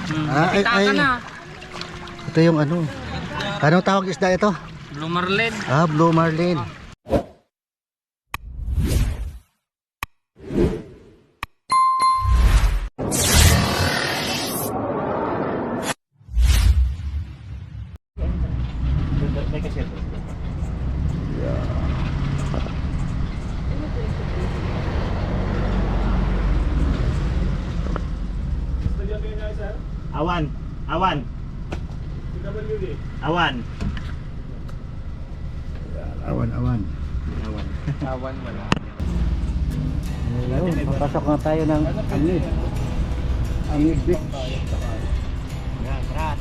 Ay, Pitaka na. ito yung ano. Anong tawag isda ito? Blue Marlin. Blue Marlin. Awan. Awan. Awan. Awan. Awan. Awan wala. Ayun, papasok na tayo ng Angid Beach. Tara.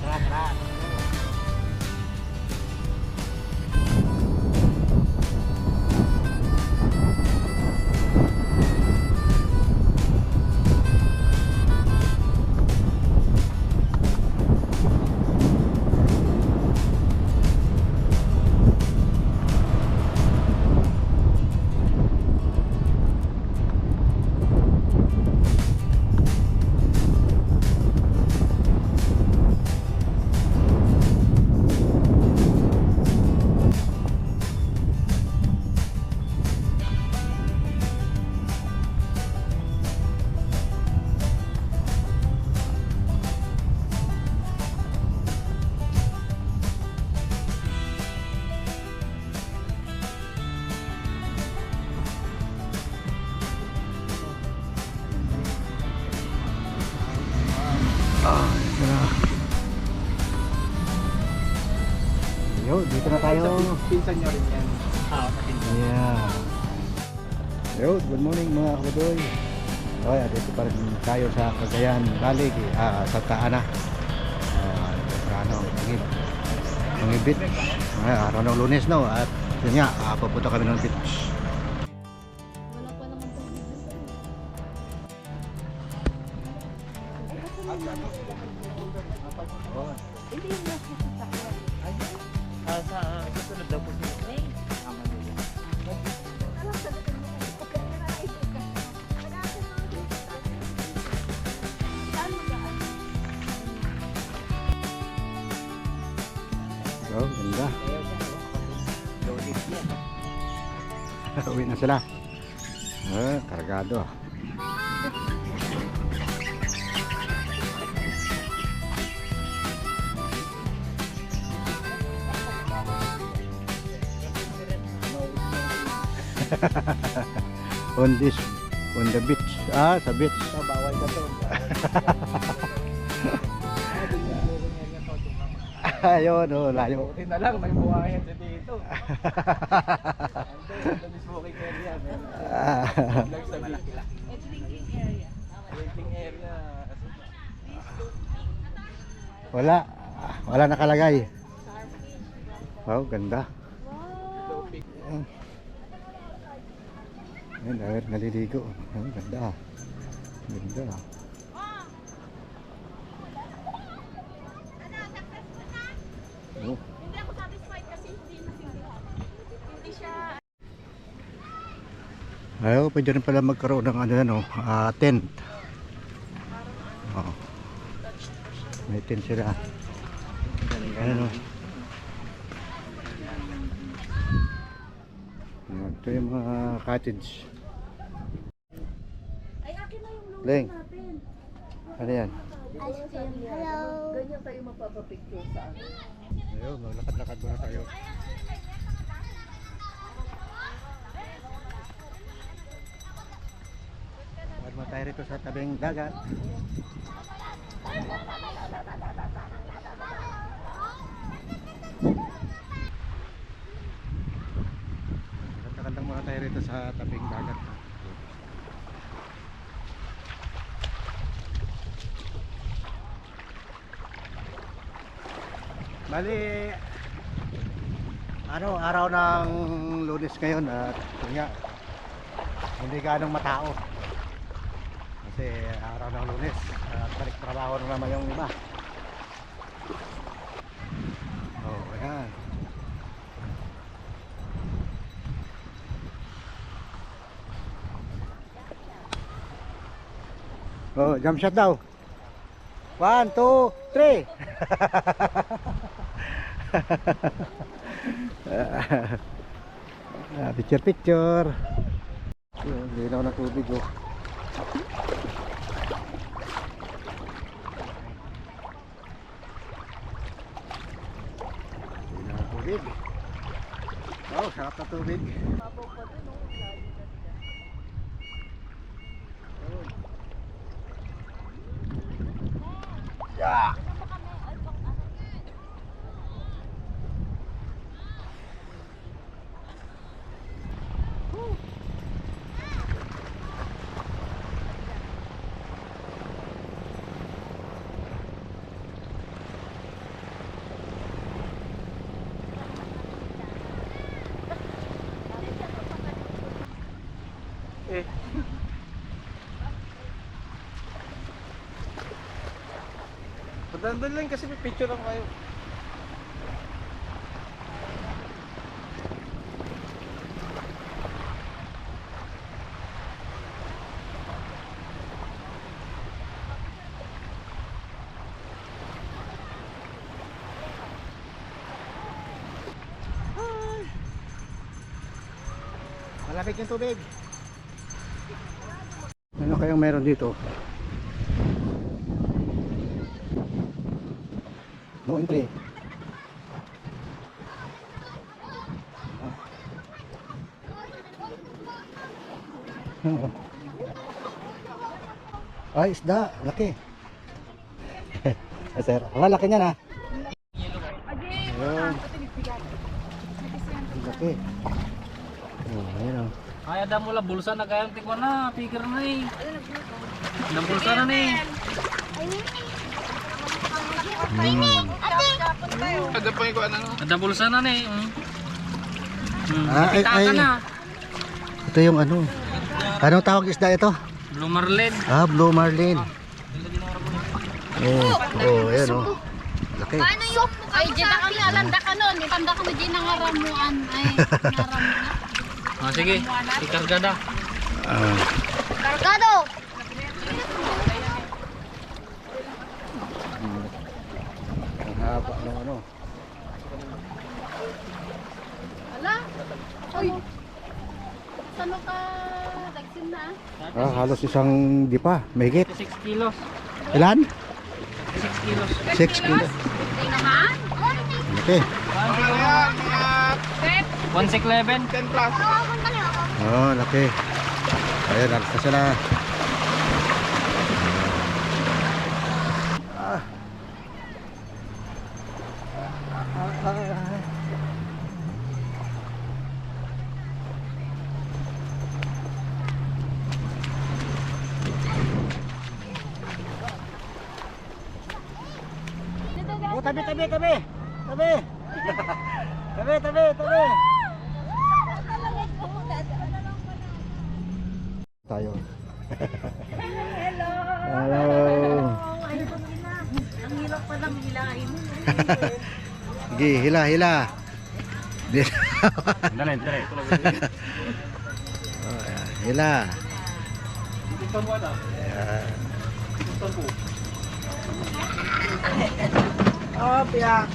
Yo, dito na tayo. Pinsan nyo rin yan. Yeah. Yo, good morning mga kabadoy. Okay, dito pa rin tayo sa Cagayan Valley, Santa Ana. Sa ano, Angid Beach. Araw ng Lunes, no? At yun nga, papunta kami ng beach. Hindi yung nasa sasakyan. Sa susunod daw po sila. Alam sa likod mo kayo. Pagkakita na ito ka. Pagkakita mo dito ka. Saan mo daan? Oh, ganda. Uwi na sila. Kargado. On the beach. Sa beach. Bawal ka to. Ayun, layo. Buti na lang, may buhayan sa dito. Ando, mismo kay Keria. Vlog sa Bicla. Drinking area. Waiting area. Wala nakalagay. Wow, ganda. Ayun, dahil naliligo. Ganda. Ganda. Oh. Hindi ako satisfied kasi hindi nasindihan. Hindi siya... Ayaw, pwede rin pala magkaroon ng tent. Oh. May tent sila. Ayan, ito yung mga cottage. Ay, akin na yung lugar Leng. natin. Ano yan? Ice cream. Hello. Ganyan tayo mapapapicture sa akin. Ayun, maglakad-lakad muna tayo. Lakad muna tayo rito sa tabing dagat. Lakad-lakad muna tayo rito sa tabing dagat. Bali, araw ng Lunes ngayon at nga, hindi ganong matao kasi araw ng Lunes at balik trabaho na naman yung iba. Ayan. Jump shot daw. 1, 2, 3. Picture picture. Yun, linaw na tubig oh. Linaw na tubig. Oh, sarap na tubig. Yeah. Padandun lang kasi may picture lang kayo. Malamig yung tubig. Ano kayang meron dito? No entry. Ay, isda. Laki. Sir, laki niyan ha. Ayun. Laki. Oh, ayun oh. Ay, ada mula bulsa na kayang tikwa na, pikir na eh. Ada bulsa na eh. Ada pa yung ano? Ada bulsa na eh. Ay, Kita ay. ka na. Ito yung ano. Anong tawag isda ito? Blue marlin. Ah, Blue Marlin. Oh, oh, ayan oh. Laki. Paano yung ay dyan na kami alanda ka nun. Tanda ka mo dyan nangaramuan. Ay, nangaramuan. Ah, sige, ikarga dah. Ah. Kargado! Ang haba ng ano. Ala? Uy! Saan ka dagsin na? Ah, halos isang dipa, mahigit. 6 kilos. Ilan? 6 kilos. 6 kilos. Tingnan? Laki. 1,611. 10 plus. Oh, laki. Ayan, alas na sila. Ah. Oh, tabi, tabi, tabi. Tabi. Tabi, tabi, tabi. Tayo. Hello! Hello. Ang hirap pa lang hilahin. Sige, hila, hila. Dali, dali. Oh, ayan, hila. Ayan. Oh, piyak.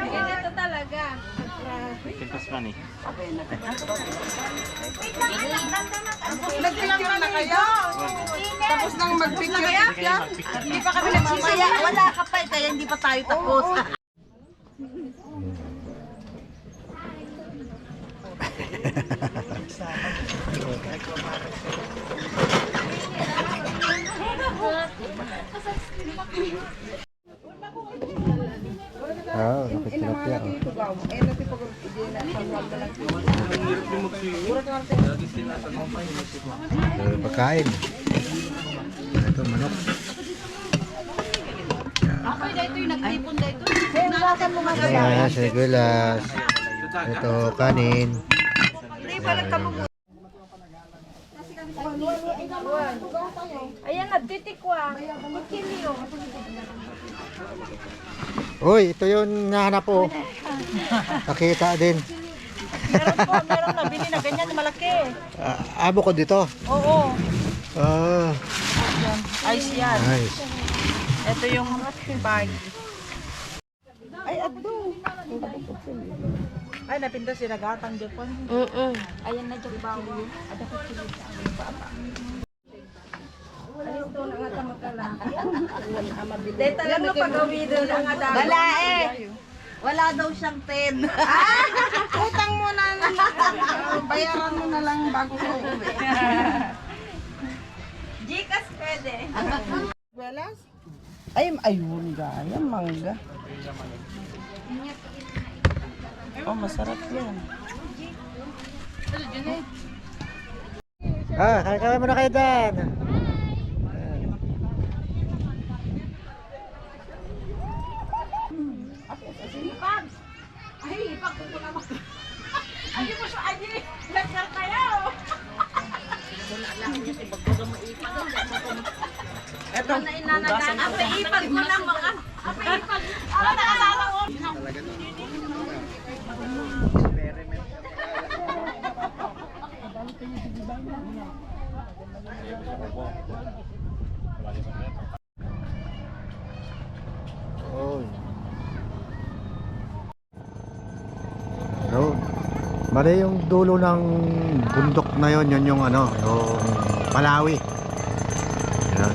Ganito talaga. Pintas pa ni. Nag-picture na kayo? Tapos nang mag-picture yan? Hindi pa kami nagsisaya. Wala ka pa eh, kaya hindi pa tayo tapos. Ah, laki tilapia. Pagkain. Ito, manok. Ako dito yung nagtipon dito. Ayan, sigulas. Ito, kanin. Ayan Ayan, nagtitikwa. Ikiliyo. Uy, ito yung nahanap po. Nakita din. Meron nabili na ganyan malaki. Abo ko dito. Oo. Ah, Ayos yan. nice. Ito yung bag. Ay, ato. Ay, napinda si Nagatang Japon. Ayan na dyan bawo. Ada ko sila. Dito lang no pag-awido ng adago. Wala eh. Wala daw siyang 10. Utang mo na bayaran mo na lang bago ko uwi. Gcash pwede. Velas? Ay, ayun gaya, mangga. Oh, masarap yan. Kaya mo na kayo dyan. Ito na inanagan. Apay-ipag mo lang mga. Apay-ipag. Ano nakasala ko? Oh. Road. Bale yung dulo ng bundok na yon, yun yung ano, yung Malawi. Yan.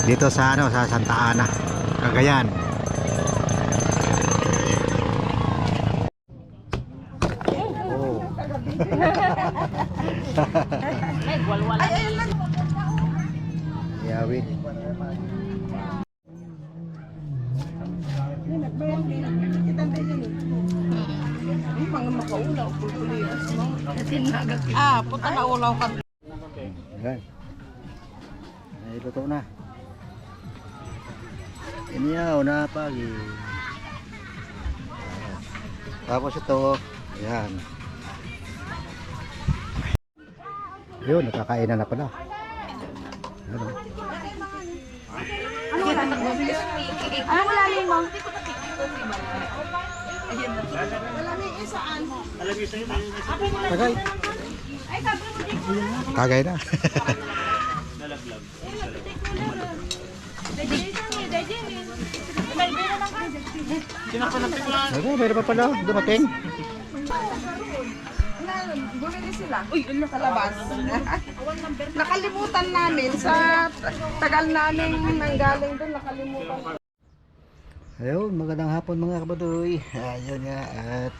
Dito sa ano, sa Santa Ana, Cagayan. Oh. Yawin. Puta na ulaw ka. Yan. Ay, luto na. Iniyaw na pagi. Tapos ito, yan. Yun, nakakainan na pala. Yan, oh. Ano lalim mo? Tagay. Tagay na. Ano, meron pa pala, dumating. Bumili sila. Uy, sa labas. Nakalimutan namin sa tagal namin nanggaling doon, nakalimutan. Ayun, magandang hapon mga kabadoy. Ayun nga, at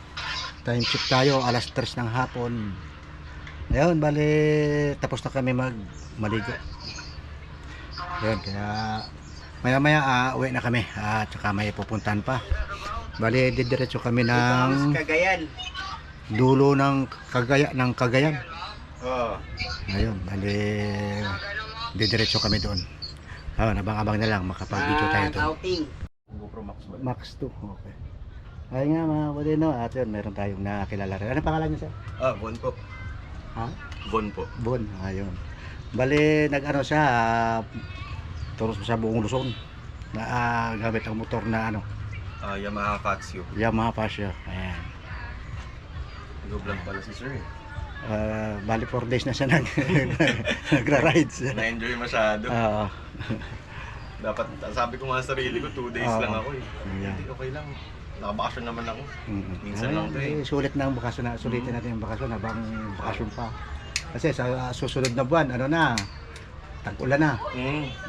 time check tayo, alas 3 ng hapon. Ayun, bali, tapos na kami maligo. Ayun, kaya maya maya uwi na kami at saka may pupuntahan pa. Bali, didiretso kami ng Cagayan. dulo ng Cagayan. Oo. Ayun, bali, didiretso kami doon. Ayun, abang-abang na lang, makapag-video tayo doon. Outing. GoPro Max ba? Max 2, okay. Ayun nga mga kabadino, at yun, meron tayong nakilala rin. Ano pangalan niyo sir? Bon po. Ha? Bon po. Bon, ayun. Bali, nag-ano siya, turos sa buong Luzon. Gamit ang motor na ano, Yamaha Faxio. Yamaha pa siya. Ayan. Nag-vlog pala si sir. Bali 4 days na siya nagra-rides. Na-enjoy masyado. Oo. Dapat, sabi ko nga sa sarili ko, 2 days Oo. lang ako eh. Ayan. Hindi, okay lang. Nakabakasyon naman ako. Minsan Ayun, lang to eh. Sulit na ang bakasyon na. Sulitin natin yung bakasyon habang bakasyon pa. Kasi sa susunod na buwan, ano na, tag-ulan na.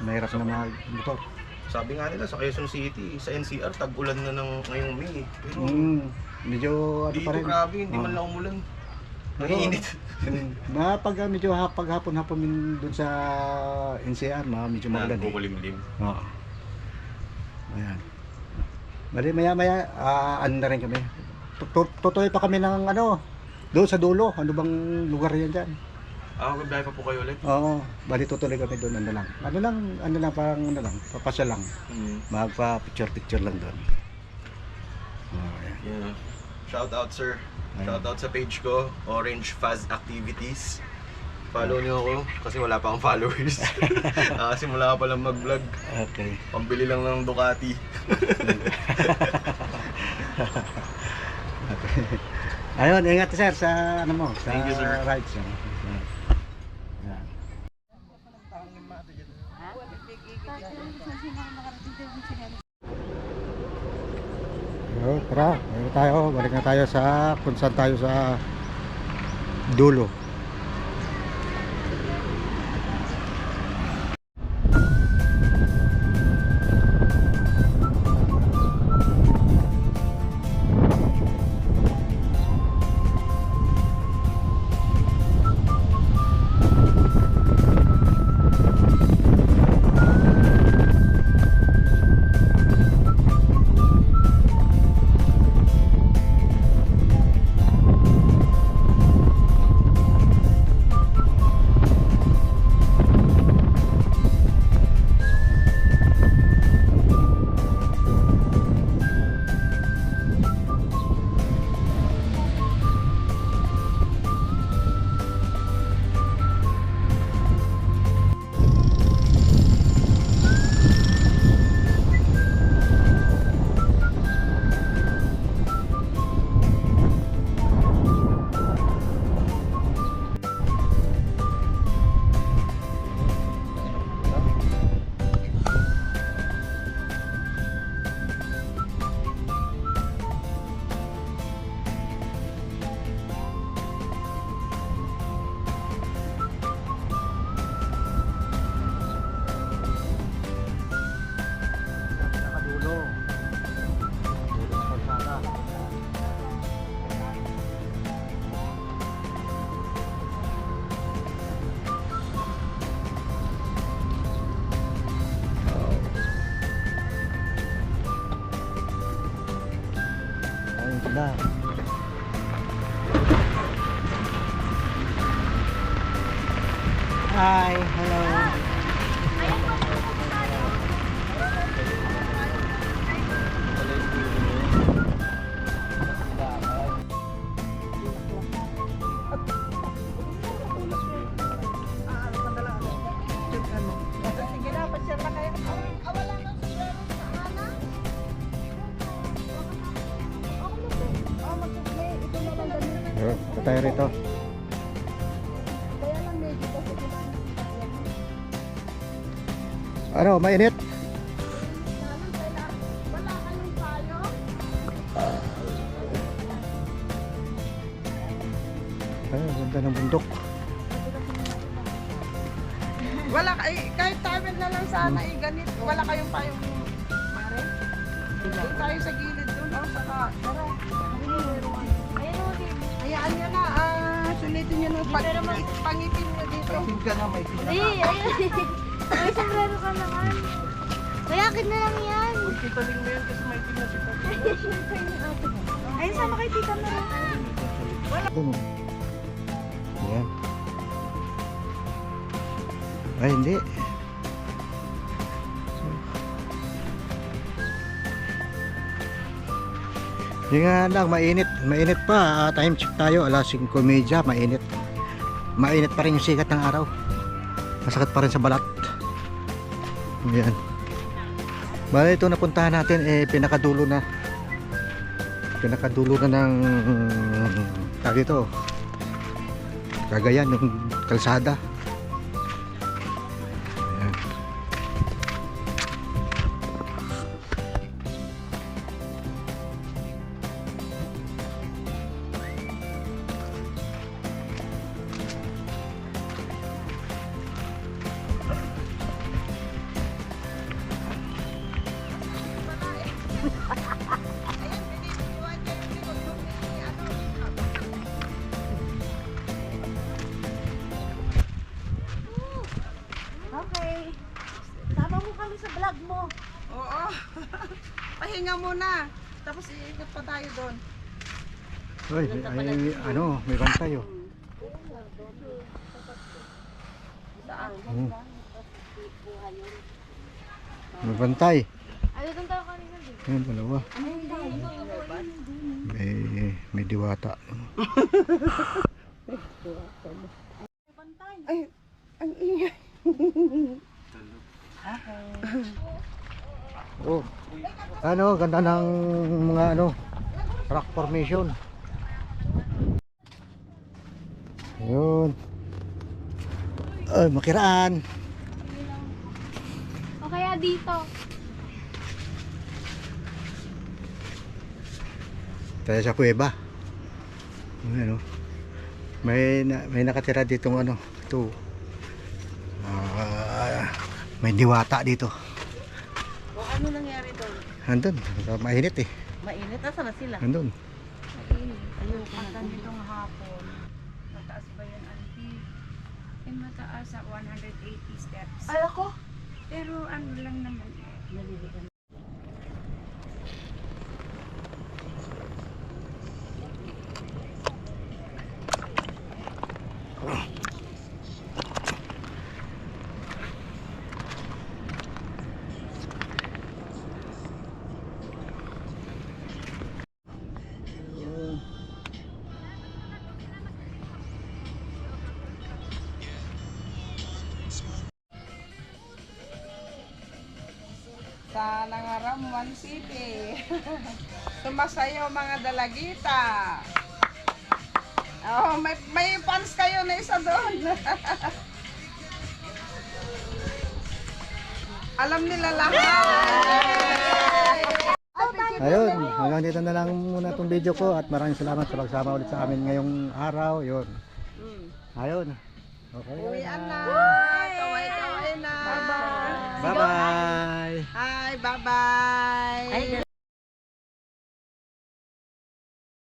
Mahirap na mag-motor. Sabi nga nila sa Quezon City, sa NCR, tag-ulan na ng ngayong May. Pero Medyo ano dito pa rin. grabe, hindi man Oo. lang umulan. Pero, Mainit. pag medyo hapon-hapon dun sa NCR, medyo magulan. Kukulimlim. Oo. Ayan. Bali maya-maya, ano na rin kami. Tutuloy pa kami ng ano, doon sa dulo. Ano bang lugar yan dyan? Magbiyahe pa po kayo ulit? Oo, bali tutuloy kami doon. Ano lang, parang ano lang, papasya lang. Magpa-picture lang doon. Ayan. Yeah. Shout out sir. Ayun. Shout out sa page ko, Orange Fuzz Activities. Follow niyo ako kasi wala pa akong followers. Simula ka palang mag-vlog. Okay. Pambili lang ng Ducati. Ayun, ingat sir sa ano mo, sa Thank you, sir. rides. Yan. So, tara, balik na tayo sa kung saan tayo sa dulo. Ayun sila. Hi, hello. Sige na, pasyal na kayo. Wala nang sila sa ana. Magsuplay. Ito na lang ganun. Ayun, ito tayo rito. Kaya lang medyo kasi Ano, mainit? wala kayong payo. Ay, ganda ng bundok. Wala kahit tayo na lang sana ganit. Wala kayong payong mare. Doon tayo sa gilid doon. Saka, tara. Hayaan nyo na. Sulitin nyo ng pangipin nyo dito. Ay, may sombrero ka naman. Kayakin na lang yan. Titaling mo yan kasi may team na kita. Ayun, sama kay tita mo. Ano? Ayan. Ay, hindi. Hindi nga lang, mainit. Mainit pa. Time check tayo. Alas 5:30. Mainit. Mainit pa rin yung sikat ng araw. Masakit pa rin sa balat. Ayan. Bale, ito napuntahan natin pinakadulo na. Pinakadulo na ng tawag dito. Cagayan, yung kalsada. Ayan. Okay. Sama mo kami sa vlog mo. Oo. Pahinga muna. Tapos iikot pa tayo doon. Uy, ano, may bantay oh. May bantay. Ay, doon tayo kanina din. Ayan, dalawa. May diwata. Ay, ang ingay. Oh. Ano, ganda ng mga ano, rock formation. Ayun. Ay, makiraan. O kaya dito. Tayo sa kuweba. Ano? May nakatira dito ano, ito. May diwata dito. O ano nangyari doon? Andun, mainit eh. Mainit, asa na sila? Andun. Ayoko na doon. Itong hapon. Mataas ba yan, auntie? Eh, mataas sa 180 steps. Ay, ako? Pero ano lang naman eh. Sa Nangaramwan City. Sumasayaw mga dalagita. Oh, may fans kayo na isa doon. Alam nila lahat. Ayun, hanggang dito na lang muna itong video ko at maraming salamat sa pagsama ulit sa amin ngayong araw. Yun. Ayun. Okay. Uwian na. Kaway-kaway na. Bye-bye. Hi, bye-bye.